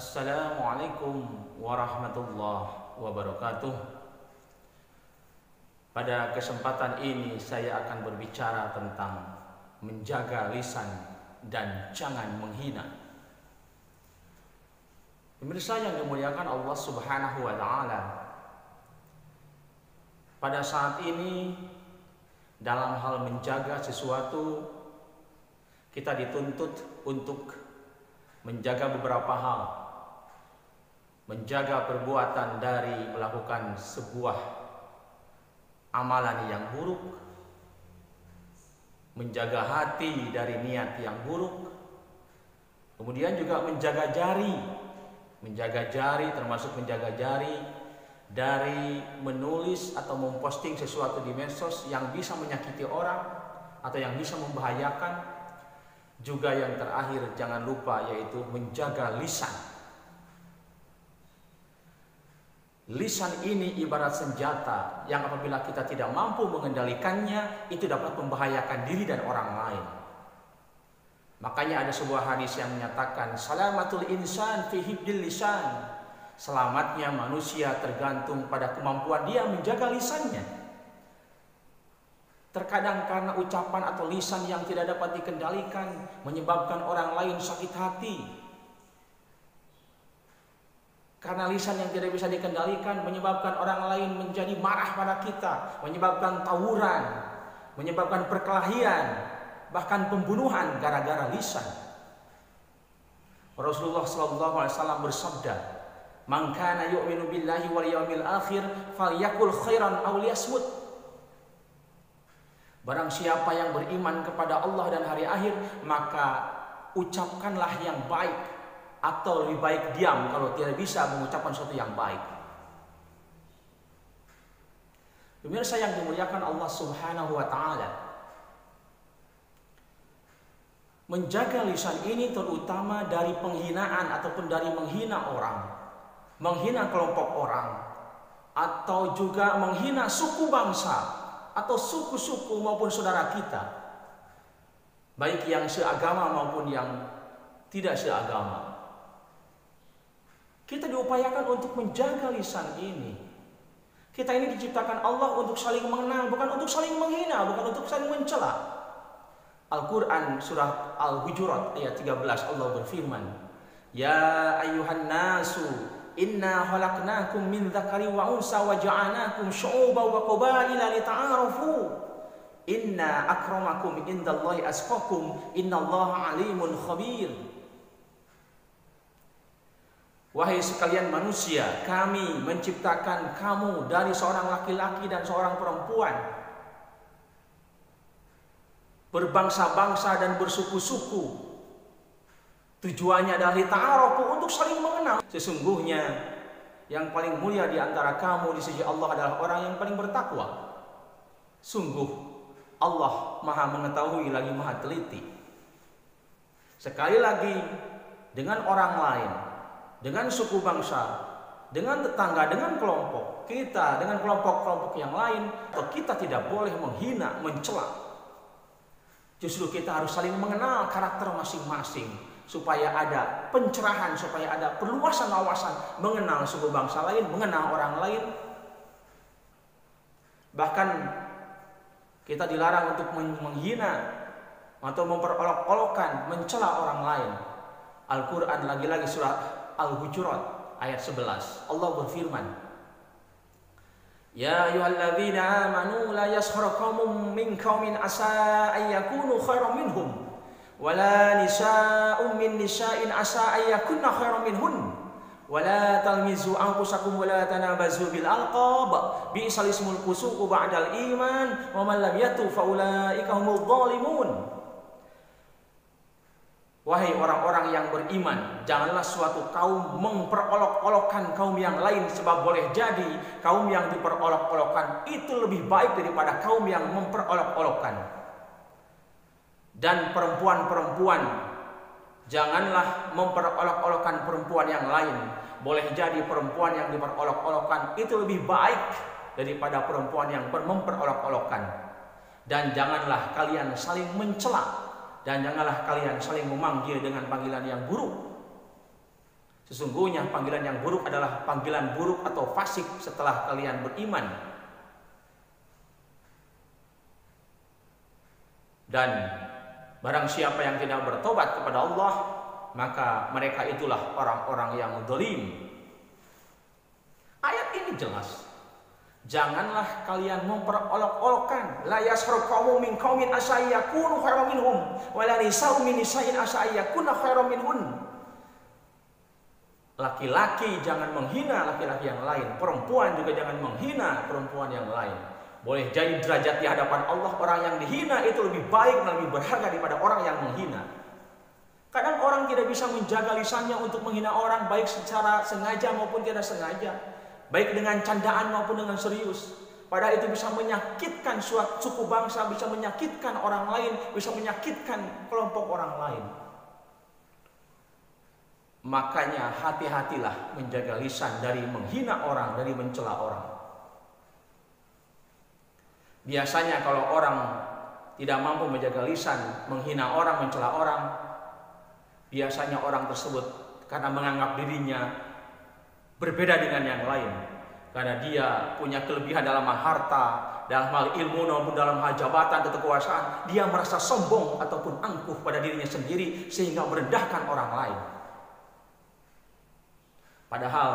Assalamualaikum warahmatullahi wabarakatuh. Pada kesempatan ini saya akan berbicara tentang menjaga lisan dan jangan menghina. Pemirsa yang dimuliakan Allah Subhanahu wa taala, pada saat ini dalam hal menjaga sesuatu kita dituntut untuk menjaga beberapa hal. Menjaga perbuatan dari melakukan sebuah amalan yang buruk, menjaga hati dari niat yang buruk, kemudian juga menjaga jari termasuk menjaga jari dari menulis atau memposting sesuatu di medsos yang bisa menyakiti orang atau yang bisa membahayakan. Juga yang terakhir jangan lupa yaitu menjaga lisan. Lisan ini ibarat senjata yang apabila kita tidak mampu mengendalikannya, itu dapat membahayakan diri dan orang lain. Makanya ada sebuah hadis yang menyatakan salamatul insan fi hibdil lisan. Selamatnya manusia tergantung pada kemampuan dia menjaga lisannya. Terkadang karena ucapan atau lisan yang tidak dapat dikendalikan menyebabkan orang lain sakit hati. Karena lisan yang tidak bisa dikendalikan menyebabkan orang lain menjadi marah pada kita, menyebabkan tawuran, menyebabkan perkelahian, bahkan pembunuhan gara-gara lisan. Rasulullah SAW bersabda, "Man kana yu'minu billahi wal yawmil akhir falyakul khairan aw liyasmut." Barang siapa yang beriman kepada Allah dan hari akhir, maka ucapkanlah yang baik, atau lebih baik diam kalau tidak bisa mengucapkan sesuatu yang baik. Pemirsa yang dimuliakan Allah Subhanahu wa taala, menjaga lisan ini terutama dari penghinaan ataupun dari menghina orang, menghina kelompok orang, atau juga menghina suku bangsa atau suku-suku maupun saudara kita, baik yang seagama maupun yang tidak seagama. Kita diupayakan untuk menjaga lisan ini. Kita ini diciptakan Allah untuk saling mengenal, bukan untuk saling menghina, bukan untuk saling mencela. Al-Quran surah Al-Hujurat ayat 13 Allah berfirman, "Ya ayyuhan nasu inna khalaqnakum min dzakari wa unsa wa ja'alnakum syu'uban wa qabaila lita'arafu inna akramakum indallahi atqakum innallaha alimun khabir." Wahai sekalian manusia, kami menciptakan kamu dari seorang laki-laki dan seorang perempuan, berbangsa-bangsa dan bersuku-suku. Tujuannya adalah ta'arufu, untuk saling mengenal. Sesungguhnya yang paling mulia di antara kamu di sisi Allah adalah orang yang paling bertakwa. Sungguh Allah Maha mengetahui lagi Maha teliti. Sekali lagi, dengan orang lain, dengan suku bangsa, dengan tetangga, dengan kelompok kita, dengan kelompok-kelompok yang lain, kita tidak boleh menghina, mencela. Justru kita harus saling mengenal karakter masing-masing, supaya ada pencerahan, supaya ada perluasan wawasan, mengenal suku bangsa lain, mengenal orang lain. Bahkan kita dilarang untuk menghina atau memperolok-olokkan, mencela orang lain. Al-Quran lagi-lagi surah Al-Hujurat ayat 11 Allah berfirman, "Ya ayyuhalladzina amanu la yaskhar qaumun min qaumin asa ay yakunu khairan minhum wala nisa'un min nisa'in asa ay yakunna khairan minhun wala talmizu anfusakum wala tanabazu bil alqab bi'sal ismul fusuqu ba'dal iman wa man lam yatub fa ulaika humudz zalimun." Wahai orang-orang yang beriman, janganlah suatu kaum memperolok-olokkan kaum yang lain, sebab boleh jadi kaum yang diperolok-olokkan itu lebih baik daripada kaum yang memperolok-olokkan. Dan perempuan-perempuan, janganlah memperolok-olokkan perempuan yang lain. Boleh jadi perempuan yang diperolok-olokkan itu lebih baik daripada perempuan yang memperolok-olokkan. Dan janganlah kalian saling mencela, dan janganlah kalian saling memanggil dengan panggilan yang buruk. Sesungguhnya panggilan yang buruk adalah panggilan buruk atau fasik setelah kalian beriman. Dan barang siapa yang tidak bertobat kepada Allah, maka mereka itulah orang-orang yang zalim. Ayat ini jelas. Janganlah kalian memperolok-olokkan. La yaskhar qaumun min qaumin asa yakunu khairan minhum wa la nisa'un min nisa'in asa yakunna khairan minhun. Laki-laki jangan menghina laki-laki yang lain, perempuan juga jangan menghina perempuan yang lain. Boleh jadi derajat di hadapan Allah orang yang dihina itu lebih baik dan lebih berharga daripada orang yang menghina. Kadang orang tidak bisa menjaga lisannya untuk menghina orang, baik secara sengaja maupun tidak sengaja, baik dengan candaan maupun dengan serius. Padahal itu bisa menyakitkan suatu suku bangsa, bisa menyakitkan orang lain, bisa menyakitkan kelompok orang lain. Makanya hati-hatilah menjaga lisan dari menghina orang, dari mencela orang. Biasanya kalau orang tidak mampu menjaga lisan, menghina orang, mencela orang, biasanya orang tersebut karena menganggap dirinya berbeda dengan yang lain, karena dia punya kelebihan dalam hal harta, dalam hal ilmu maupun dalam hal jabatan atau kekuasaan, dia merasa sombong ataupun angkuh pada dirinya sendiri sehingga merendahkan orang lain. Padahal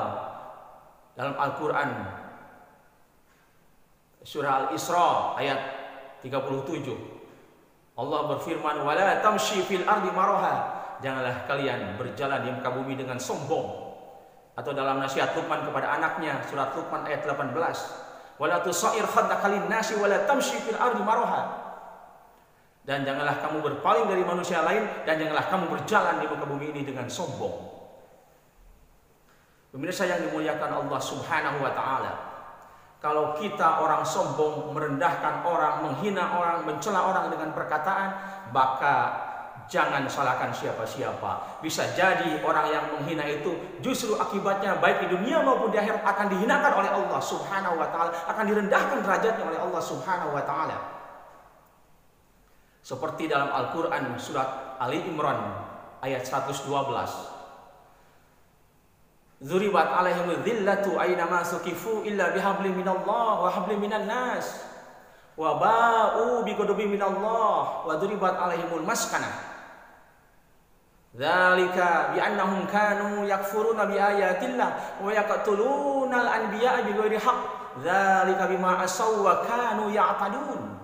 dalam Al-Quran surah Al-Isra ayat 37 Allah berfirman, wala tamshi fil ardi maraha, janganlah kalian berjalan di muka bumi dengan sombong. Atau dalam nasihat Luqman kepada anaknya surat Luqman ayat 18, wala tusair khaddaka lin-nasi wala tamshi fil ardi maraha, dan janganlah kamu berpaling dari manusia lain, dan janganlah kamu berjalan di muka bumi ini dengan sombong. Pemirsa yang dimuliakan Allah Subhanahu wa taala, kalau kita orang sombong, merendahkan orang, menghina orang, mencela orang dengan perkataan, maka jangan salahkan siapa-siapa. Bisa jadi orang yang menghina itu justru akibatnya baik di dunia maupun di akhirat akan dihinakan oleh Allah Subhanahu wa taala, akan direndahkan derajatnya oleh Allah Subhanahu wa taala. Seperti dalam Al-Qur'an surat Ali Imran ayat 112. Dzuribat alaihimul dzillatu aina ma suqifu illa bihablin minallah wa hablin minan nas wa ba'u bighadabin minallah wa dzuribat alaihimul maskanah. Dzalika bi annahum kanu yakfuruna bi ayatillah wa yaqtulunal anbiya'a bighairi haqq. Dzalika bima asaw wa kanu ya'tadun.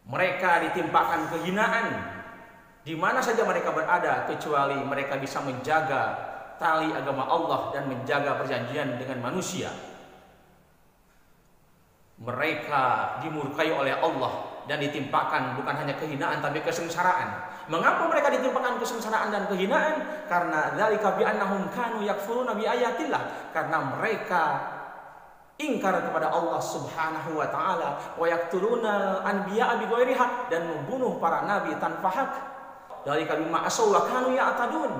Mereka ditimpakan kehinaan di mana saja mereka berada, kecuali mereka bisa menjaga tali agama Allah dan menjaga perjanjian dengan manusia. Mereka dimurkai oleh Allah dan ditimpakan bukan hanya kehinaan tapi kesengsaraan. Mengapa mereka ditimpakan kesengsaraan dan kehinaan? Karena dzalika bi annahum kanu yakfuruna bi ayatillah, karena mereka ingkar kepada Allah Subhanahu wa taala, wa yaqtuluna anbiya'a bighairi haqq, dan membunuh para nabi tanpa hak. Dzalika bima asaw wa kanu ya'tadun.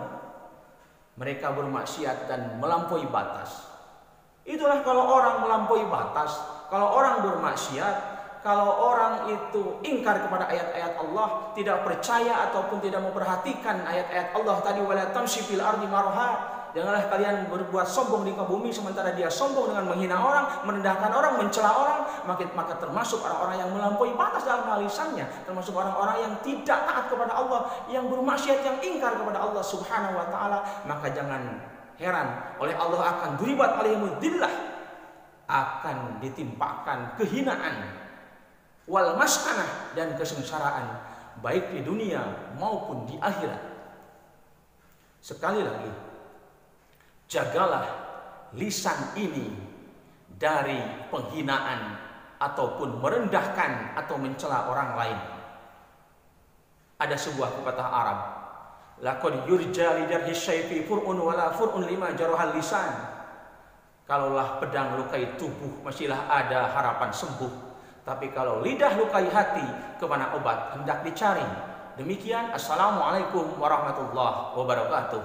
Mereka bermaksiat dan melampaui batas. Itulah kalau orang melampaui batas, kalau orang bermaksiat, kalau orang itu ingkar kepada ayat-ayat Allah, tidak percaya ataupun tidak memperhatikan ayat-ayat Allah tadi, wala tamshi fil ardi maraha, janganlah kalian berbuat sombong di muka bumi, sementara dia sombong dengan menghina orang, merendahkan orang, mencela orang, maka termasuk orang-orang yang melampaui batas dalam hal lisannya, termasuk orang-orang yang tidak taat kepada Allah, yang bermaksiat, yang ingkar kepada Allah Subhanahu wa taala. Maka jangan heran oleh Allah akan duribat alaihimul dzillah, akan ditimpakan kehinaan, wal maskanah, dan kesengsaraan baik di dunia maupun di akhirat. Sekali lagi, jagalah lisan ini dari penghinaan ataupun merendahkan atau mencela orang lain. Ada sebuah pepatah Arab, laqad yurja lijarhi syaifi fur'un wala fur'un lima jarahal lisan. Kalaulah pedang lukai tubuh, masihlah ada harapan sembuh. Tapi kalau lidah lukai hati, kemana obat hendak dicari. Demikian, assalamualaikum warahmatullahi wabarakatuh.